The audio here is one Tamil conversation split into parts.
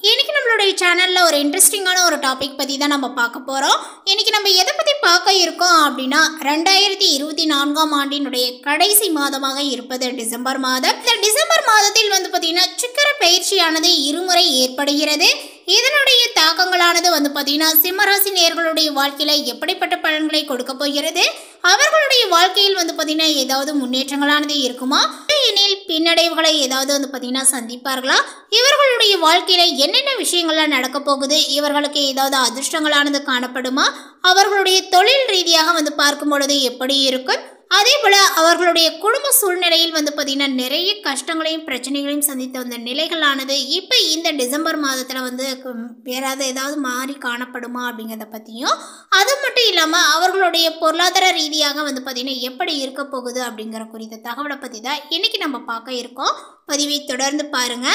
இன்னைக்கு நம்மளுடைய சேனல்ல ஒரு இன்ட்ரெஸ்டிங்கான ஒரு டாபிக் பத்தி தான் நம்ம பார்க்க போறோம். இன்னைக்கு நம்ம எதை பத்தி பார்க்க இருக்கோம் அப்படின்னா 2024ஆம் ஆண்டினுடைய கடைசி மாதமாக இருப்பது டிசம்பர் மாதம். இந்த டிசம்பர் மாதத்தில் பாத்தீங்கன்னா சுக்கிர பயிற்சியானது இருமுறை ஏற்படுகிறது. இதனுடைய தாக்கங்களானது பாத்தீங்கன்னா சிம்மராசி நேயர்களுடைய வாழ்க்கையில எப்படிப்பட்ட பலன்களை கொடுக்க போகிறது, அவர்களுடைய வாழ்க்கையில் பாத்தீங்கன்னா ஏதாவது முன்னேற்றங்களானது இருக்குமா, எனில் பின்னடைவுகளை ஏதாவது பாத்தீங்கன்னா சந்திப்பார்களா, இவர்களுடைய வாழ்க்கையில என்னென்ன விஷயங்கள்லாம் நடக்க போகுது, இவர்களுக்கு ஏதாவது அதிர்ஷ்டங்களானது காணப்படுமா, அவர்களுடைய தொழில் ரீதியாக பார்க்கும் பொழுது எப்படி இருக்கும், அதே போல அவர்களுடைய குடும்ப சூழ்நிலையில் பாத்தீங்கன்னா நிறைய கஷ்டங்களையும் பிரச்சனைகளையும் சந்தித்த வந்த நிலைகளானது இப்போ இந்த டிசம்பர் மாதத்தில் வேற ஏதாவது மாறி காணப்படுமா அப்படிங்கிறத பற்றியும், அது மட்டும் இல்லாமல் அவர்களுடைய பொருளாதார ரீதியாக பாத்தீங்கன்னா எப்படி இருக்க போகுது அப்படிங்கிற குறித்த தகவலை பற்றி தான் இன்னைக்கு நம்ம பார்க்க இருக்கோம். பதிவை தொடர்ந்து பாருங்க.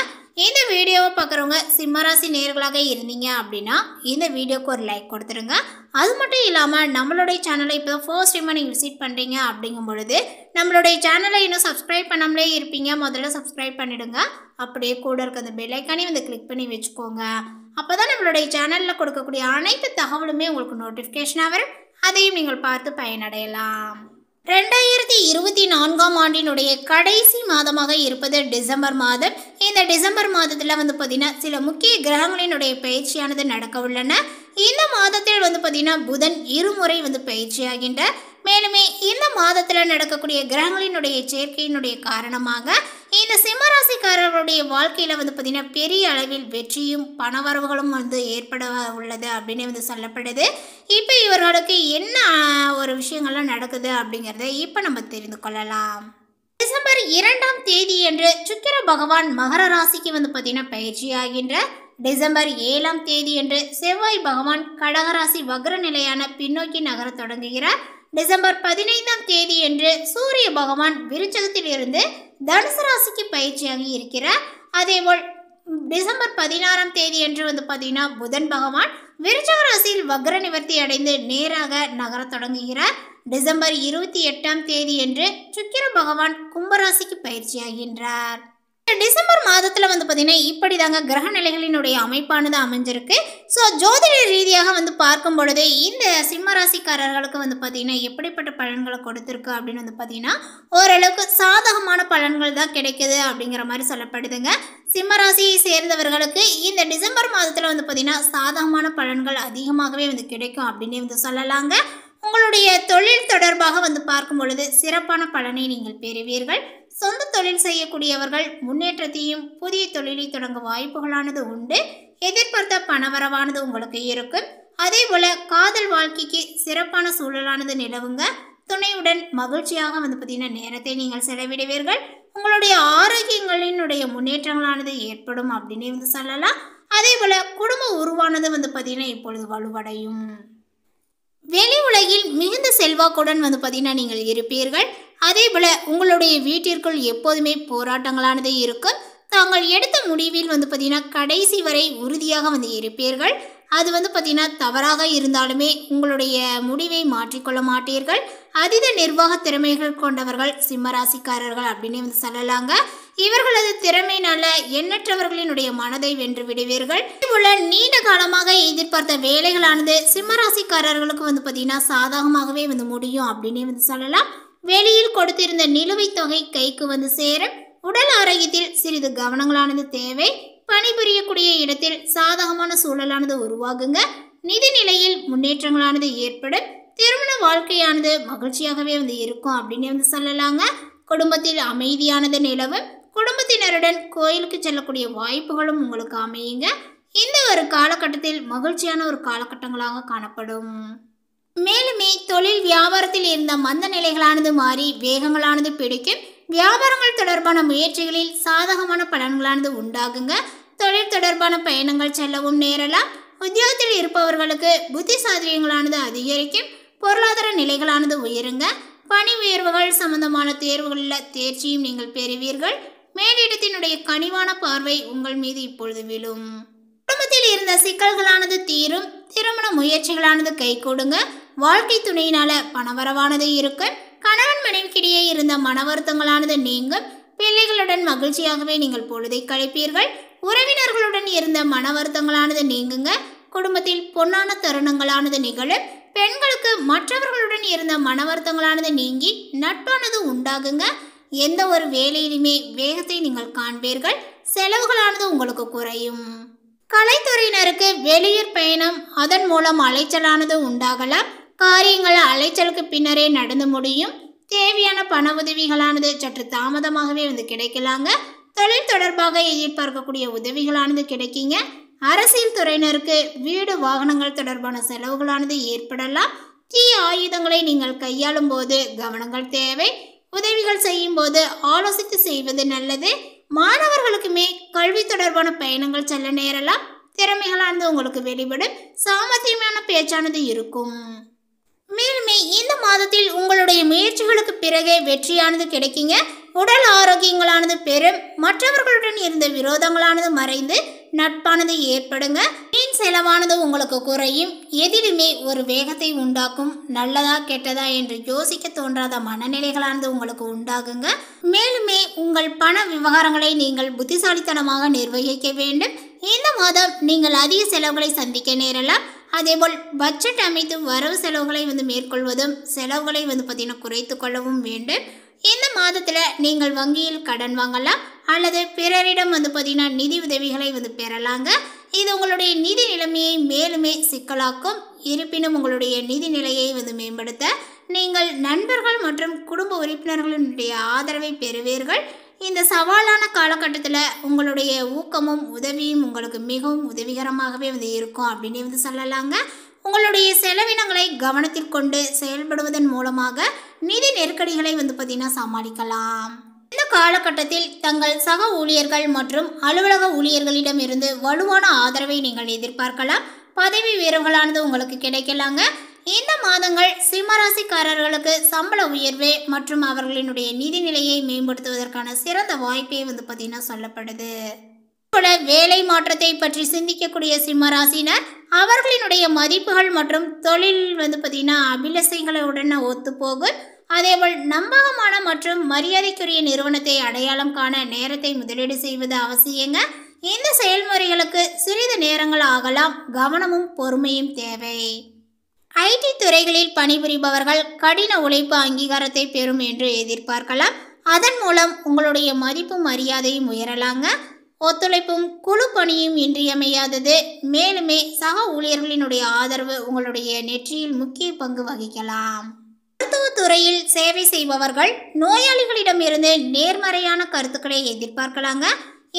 இந்த வீடியோவை பார்க்குறவங்க சிம்மராசி நேயர்களாக இருந்தீங்க அப்படின்னா இந்த வீடியோக்கு ஒரு லைக் கொடுத்துருங்க. அது மட்டும் இல்லாமல் நம்மளுடைய சேனலை இப்போ ஃபர்ஸ்ட் டைமாக நீங்கள் விசிட் பண்ணுறீங்க அப்படிங்கும் பொழுது நம்மளுடைய சேனலை இன்னும் சப்ஸ்கிரைப் பண்ணாமலே இருப்பீங்க, முதல்ல சப்ஸ்கிரைப் பண்ணிவிடுங்க. அப்படியே கூட இருக்க அந்த பெல் ஐக்கானையும் கிளிக் பண்ணி வச்சுக்கோங்க. அப்போ தான் நம்மளுடைய சேனலில் கொடுக்கக்கூடிய அனைத்து தகவலுமே உங்களுக்கு நோட்டிஃபிகேஷனாக வரும், அதையும் நீங்கள் பார்த்து பயனடையலாம். 2024ஆம் ஆண்டினுடைய கடைசி மாதமாக இருப்பது டிசம்பர் மாதம். இந்த டிசம்பர் மாதத்தில் பார்த்தீங்கன்னா சில முக்கிய கிரகங்களினுடைய பயிற்சியானது நடக்க உள்ளன. இந்த மாதத்தில் பார்த்தீங்கன்னா புதன் இருமுறை பயிற்சியாகின்ற, மேலுமே இந்த மாதத்தில் நடக்கக்கூடிய கிரகங்களினுடைய சேர்க்கையினுடைய காரணமாக இந்த சிம்மராசிக்காரர்களுடைய வாழ்க்கையில் பார்த்தீங்கன்னா பெரிய அளவில் வெற்றியும் பணவரவுகளும் ஏற்பட உள்ளது அப்படின்னு சொல்லப்படுது. இப்போ இவர்களுக்கு என்ன ஒரு விஷயங்கள்லாம் நடக்குது அப்படிங்கிறத இப்போ நம்ம தெரிந்து கொள்ளலாம். டிசம்பர் 2ஆம் தேதி என்று சுக்கிர பகவான் மகர ராசிக்கு பார்த்தீங்கன்னா பயிற்சியாகின்ற, டிசம்பர் 7ஆம் தேதி என்று செவ்வாய் பகவான் கடகராசி வக்ர நிலையான பின்னோக்கி நகர தொடங்குகிறார். டிசம்பர் 15ஆம் தேதி என்று சூரிய பகவான் விருச்சகத்தில் இருந்து தனுசு ராசிக்கு பயிற்சியாகி இருக்கிறார். அதேபோல் டிசம்பர் 16ஆம் தேதி என்று பார்த்தீங்கன்னா புதன் பகவான் விருச்சக ராசியில் வக்ர நிவர்த்தி அடைந்து நேராக நகர தொடங்குகிறார். டிசம்பர் 28ஆம் தேதி என்று சுக்கிர பகவான் கும்பராசிக்கு பயிற்சியாகின்றார். டிசம்பர் மாதத்தில் பார்த்தீங்கன்னா இப்படி தாங்க கிரக நிலைகளினுடைய அமைப்பானது அமைஞ்சிருக்கு. ஸோ ஜோதிட ரீதியாக பார்க்கும் பொழுது இந்த சிம்மராசிக்காரர்களுக்கு பார்த்தீங்கன்னா எப்படிப்பட்ட பலன்களை கொடுத்துருக்கு அப்படின்னு பார்த்தீங்கன்னா ஓரளவுக்கு சாதகமான பலன்கள் தான் கிடைக்குது அப்படிங்கிற மாதிரி சொல்லப்படுதுங்க. சிம்மராசியை சேர்ந்தவர்களுக்கு இந்த டிசம்பர் மாதத்தில் பார்த்தீங்கன்னா சாதகமான பலன்கள் அதிகமாகவே கிடைக்கும் அப்படின்னு சொல்லலாங்க. உங்களுடைய தொழில் தொடர்பாக பார்க்கும் பொழுது சிறப்பான பலனை நீங்கள் பெறுவீர்கள். சொந்த தொழில் செய்யக்கூடியவர்கள் முன்னேற்றத்தையும் புதிய தொழிலை தொடங்க வாய்ப்புகளானது உண்டு. எதிர்பார்த்த பணவரவானது உங்களுக்கு இருக்கும். அதே போல காதல் வாழ்க்கைக்கு சிறப்பான சூழலானது நிலவுங்க. துணையுடன் மகிழ்ச்சியாக பார்த்தீங்கன்னா நேரத்தை நீங்கள் செலவிடுவீர்கள். உங்களுடைய ஆரோக்கியங்களினுடைய முன்னேற்றங்களானது ஏற்படும் அப்படின்னு சொல்லலாம். அதே போல குடும்ப உருவானது பார்த்தீங்கன்னா இப்பொழுது வலுவடையும். வெளி உலகில் மிகுந்த செல்வாக்குடன் பார்த்தீங்கன்னா நீங்கள் இருப்பீர்கள். அதே போல உங்களுடைய வீட்டிற்குள் எப்போதுமே போராட்டங்களானது இருக்கும். தாங்கள் எடுத்த முடிவில் பார்த்தீங்கன்னா கடைசி வரை உறுதியாக இருப்பீர்கள். அது பார்த்தீங்கன்னா தவறாக இருந்தாலுமே உங்களுடைய முடிவை மாற்றிக்கொள்ள மாட்டீர்கள். அதீத நிர்வாக திறமைகள் கொண்டவர்கள் சிம்மராசிக்காரர்கள் அப்படின்னு சொல்லலாங்க. இவர்களது திறமையினால எண்ணற்றவர்களினுடைய மனதை வென்று விடுவீர்கள். இதுபோல நீண்ட காலமாக எதிர்பார்த்த வேலைகளானது சிம்மராசிக்காரர்களுக்கு பார்த்தீங்கன்னா சாதகமாகவே முடியும் அப்படின்னு சொல்லலாம். வெளியில் கொடுத்திருந்த நிலுவைத் தொகை கைக்கு சேரும். உடல் ஆரோக்கியத்தில் சிறிது கவனங்களானது தேவை. பணிபுரியக்கூடிய இடத்தில் சாதகமான சூழலானது உருவாகுங்க. நிதி நிலையில் முன்னேற்றங்களானது ஏற்படும். திருமண வாழ்க்கையானது மகிழ்ச்சியாகவே இருக்கும் அப்படின்னு சொல்லலாங்க. குடும்பத்தில் அமைதியானது நிலவும். குடும்பத்தினருடன் கோயிலுக்கு செல்லக்கூடிய வாய்ப்புகளும் உங்களுக்கு அமையுங்க. இந்த ஒரு காலகட்டத்தில் மகிழ்ச்சியான ஒரு காலகட்டங்களாக காணப்படும். மேலுமே தொழில் வியாபாரத்தில் இருந்த மந்த நிலைகளானது மாறி வேகங்களானது பிடிக்கும். வியாபாரங்கள் தொடர்பான முயற்சிகளில் சாதகமான பலன்களானது உண்டாகுங்க. தொழில் தொடர்பான பயணங்கள் செல்லவும் நேரலாம். உத்தியோகத்தில் இருப்பவர்களுக்கு புத்தி சாதுரியங்களானது அதிகரிக்கும். பொருளாதார நிலைகளானது உயருங்க. பணி உயர்வுகள் சம்பந்தமான தேர்வுகளில் தேர்ச்சியும் நீங்கள் பெறுவீர்கள். மேலிடத்தினுடைய கனிவான பார்வை உங்கள் மீது இப்பொழுது விழும். குடும்பத்தில் இருந்த சிக்கல்களானது தீரும். திருமண முயற்சிகளானது கைகூடுங்க. வாழ்க்கை துணையினால பணவரவானது இருக்கும். கணவன் மனைவிக்கிடையே இருந்த மன வருத்தங்களானது நீங்கும். பிள்ளைகளுடன் மகிழ்ச்சியாகவே நீங்கள் பொழுதை கழிப்பீர்கள். உறவினர்களுடன் இருந்த மன வருத்தங்களானது நீங்குங்க. குடும்பத்தில் பொன்னான தருணங்களானது நிகழும். பெண்களுக்கு மற்றவர்களுடன் இருந்த மன வருத்தங்களானது நீங்கி நட்பானது உண்டாகுங்க. எந்த ஒரு வேலையிலுமே வேகத்தை நீங்கள் காண்பீர்கள். செலவுகளானது உங்களுக்கு குறையும். கலைத்துறையினருக்கு வெளியூர் பயணம், அதன் மூலம் அலைச்சலானது உண்டாகலாம். காரியங்கள் அலைச்சலுக்கு பின்னரே நடந்து முடியும். தேவையான பண உதவிகளானது சற்று தாமதமாகவே கிடைக்கலாங்க. தொழில் தொடர்பாக எதிர்பார்க்கக்கூடிய உதவிகளானது கிடைக்குங்க. அரசியல் துறையினருக்கு வீடு வாகனங்கள் தொடர்பான செலவுகளானது ஏற்படலாம். தீ ஆயுதங்களை நீங்கள் கையாளும் போது கவனங்கள் தேவை. உதவிகள் செய்யும் போது ஆலோசித்து செய்வது நல்லது. மாணவர்களுக்குமே கல்வி தொடர்பான பயணங்கள் செல்ல நேரலாம். திறமைகளானது உங்களுக்கு வெளிப்படும். சாமர்த்தியமான பேச்சானது இருக்கும். மேலுமே இந்த மாதத்தில் உங்களுடைய முயற்சிகளுக்கு பிறகே வெற்றியானது கிடைக்குங்க. உடல் ஆரோக்கியங்களானது பெறும். மற்றவர்களுடன் இருந்த விரோதங்களானது மறைந்து நட்பானது ஏற்படுங்க. வீண் செலவானது உங்களுக்கு குறையும். எதிலுமே ஒரு வேகத்தை உண்டாக்கும். நல்லதா கெட்டதா என்று யோசிக்க தோன்றாத மனநிலைகளானது உங்களுக்கு உண்டாகுங்க. மேலுமே உங்கள் பண விவகாரங்களை நீங்கள் புத்திசாலித்தனமாக நிர்வகிக்க வேண்டும். இந்த மாதம் நீங்கள் அதிக செலவுகளை சந்திக்க நேரலாம். அதேபோல் பட்ஜெட் அமைத்து வரவு செலவுகளை மேற்கொள்வதும் செலவுகளை குறைத்து கொள்ளவும் வேண்டும். இந்த மாதத்தில் நீங்கள் வங்கியில் கடன் வாங்கலாம் அல்லது பிறரிடம் நிதி உதவிகளை பெறலாங்க. இது உங்களுடைய நிதி நிலைமையை மேலுமே சிக்கலாக்கும். இருப்பினும் உங்களுடைய நிதி நிலையை மேம்படுத்த நீங்கள் நண்பர்கள் மற்றும் குடும்ப உறுப்பினர்களுடைய ஆதரவை பெறுவீர்கள். இந்த சவாலான காலகட்டத்தில் உங்களுடைய ஊக்கமும் உதவியும் உங்களுக்கு மிகவும் உதவிகரமாகவே இருக்கும் அப்படின்னு சொல்லலாங்க. உங்களுடைய செலவினங்களை கவனத்தில் கொண்டு செயல்படுவதன் மூலமாக நிதி நெருக்கடிகளை சமாளிக்கலாம். இந்த காலகட்டத்தில் தங்கள் சக ஊழியர்கள் மற்றும் அலுவலக ஊழியர்களிடம் இருந்து வலுவான ஆதரவை நீங்கள் எதிர்பார்க்கலாம். பதவி உயர்வுகளானது உங்களுக்கு கிடைக்கலாங்க. இந்த மாதங்கள் சிம்மராசிக்காரர்களுக்கு சம்பள உயர்வு மற்றும் அவர்களினுடைய நிதி நிலையை மேம்படுத்துவதற்கான சிறந்த வாய்ப்பே சொல்லப்படுது. போல வேலை மாற்றத்தை பற்றி சிந்திக்கக்கூடிய சிம்மராசினர் அவர்களினுடைய மதிப்புகள் மற்றும் தொழில் அபிலாஷைகளுடன் ஒத்துப்போகும். அதேபோல் நம்பகமான மற்றும் மரியாதைக்குரிய நிறுவனத்தை அடையாளம் காண நேரத்தை முதலீடு செய்வது அவசியங்க. இந்த செயல்முறைகளுக்கு சிறிது நேரங்கள் ஆகலாம். கவனமும் பொறுமையும் தேவை. ஐடி துறைகளில் பணிபுரிபவர்கள் கடின உழைப்பு அங்கீகாரத்தை பெறும் என்று எதிர்பார்க்கலாம். அதன் மூலம் உங்களுடைய மதிப்பும் மரியாதையும் உயரலாங்க. ஒத்துழைப்பும் குழு பணியும் இன்றியமையாதது. மேலுமே சக ஊழியர்களினுடைய ஆதரவு உங்களுடைய நெற்றியில் முக்கிய பங்கு வகிக்கலாம். மருத்துவத்துறையில் சேவை செய்பவர்கள் நோயாளிகளிடமிருந்து நேர்மறையான கருத்துக்களை எதிர்பார்க்கலாங்க.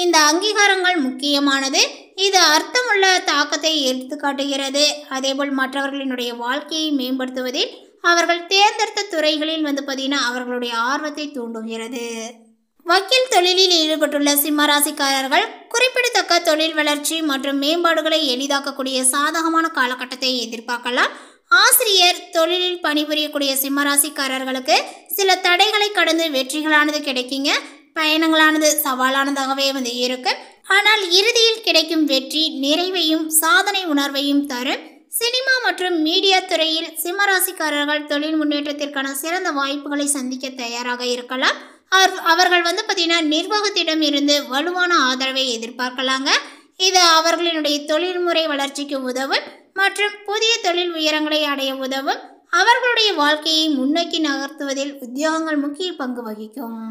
இந்த அங்கீகாரங்கள் முக்கியமானது. இது அர்த்தமுள்ள தாக்கத்தை எடுத்து காட்டுகிறது. அதேபோல் மற்றவர்களினுடைய வாழ்க்கையை மேம்படுத்துவதில் அவர்கள் தேர்ந்தெடுத்த துறைகளில் அவர்களுடைய ஆர்வத்தை தூண்டுகிறது. வக்கீல் தொழிலில் ஈடுபட்டுள்ள சிம்மராசிக்காரர்கள் குறிப்பிடத்தக்க தொழில் வளர்ச்சி மற்றும் மேம்பாடுகளை எளிதாக்கக்கூடிய சாதகமான காலகட்டத்தை எதிர்பார்க்கலாம். ஆசிரியர் தொழிலில் பணிபுரியக்கூடிய சிம்மராசிக்காரர்களுக்கு சில தடைகளை கடந்து வெற்றிகளானது கிடைக்குங்க. பயணங்களானது சவாலானதாகவே இருக்கும். ஆனால் இறுதியில் கிடைக்கும் வெற்றி நிறைவையும் சாதனை உணர்வையும் தரும். சினிமா மற்றும் மீடியா துறையில் சிம்மராசிக்காரர்கள் தொழில் முன்னேற்றத்திற்கான சிறந்த வாய்ப்புகளை சந்திக்க தயாராக இருக்கலாம். அவர்கள் நிர்வாகத்திடம் இருந்து வலுவான ஆதரவை எதிர்பார்க்கலாங்க. இது அவர்களினுடைய தொழில்முறை வளர்ச்சிக்கு உதவும் மற்றும் புதிய தொழில் உயரங்களை அடைய உதவும். அவர்களுடைய வாழ்க்கையை முன்னோக்கி நகர்த்துவதில் உத்தியோகங்கள் முக்கிய பங்கு வகிக்கும்.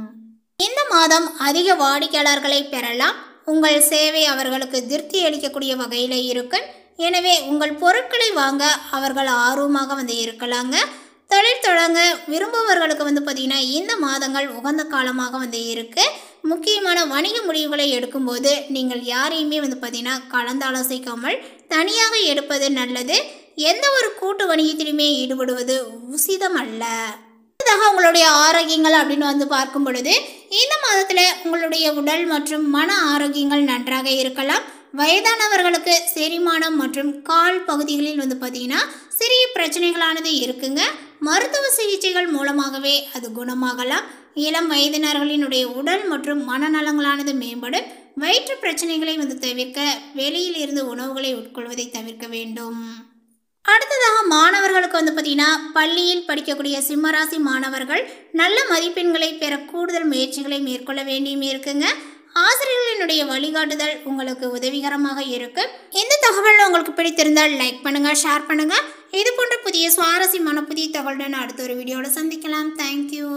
இந்த மாதம் அதிக வாடிக்கையாளர்களை பெறலாம். உங்கள் சேவை அவர்களுக்கு திருப்தி அளிக்கக்கூடிய வகையில் இருக்கும். எனவே உங்கள் பொருட்களை வாங்க அவர்கள் ஆர்வமாக இருக்கலாங்க. தொழில் தொடங்க விரும்புபவர்களுக்கு இந்த மாதங்கள் உகந்த காலமாக இருக்கு. முக்கியமான வணிக முடிவுகளை எடுக்கும்போது நீங்கள் யாரையுமே கலந்து ஆலோசிக்காமல் தனியாக எடுப்பது நல்லது. எந்த ஒரு கூட்டு வணிகத்திலுமே ஈடுபடுவது உசிதம் அல்ல. உங்களுடைய ஆரோக்கியங்கள் அப்படின்னு பார்க்கும் பொழுது இந்த மாதத்தில் உங்களுடைய உடல் மற்றும் மன ஆரோக்கியங்கள் நன்றாக இருக்கலாம். வயதானவர்களுக்கு செரிமானம் மற்றும் கால் பகுதிகளில் சிறிய பிரச்சனைகளானது இருக்குங்க. மருத்துவ சிகிச்சைகள் மூலமாகவே அது குணமாகலாம். இளம் வயதினர்களினுடைய உடல் மற்றும் மனநலங்களானது மேம்படும். வயிற்று பிரச்சனைகளை தவிர்க்க வெளியில் இருந்து உணவுகளை உட்கொள்வதை தவிர்க்க வேண்டும். அடுத்ததாக மாணவர்களுக்கு பள்ளியில் படிக்கக்கூடிய சிம்மராசி மாணவர்கள் நல்ல மதிப்பெண்களை பெற கூடுதல் முயற்சிகளை மேற்கொள்ள வேண்டியும் இருக்குங்க. ஆசிரியர்களினுடைய வழிகாட்டுதல் உங்களுக்கு உதவிகரமாக இருக்கும். இந்த தகவல் உங்களுக்கு பிடித்திருந்தால் லைக் பண்ணுங்கள், ஷேர் பண்ணுங்கள். இது போன்ற புதிய சுவாரஸ்யமான புதிய தகவலுடன் அடுத்த ஒரு வீடியோவில் சந்திக்கலாம். தேங்க்யூ.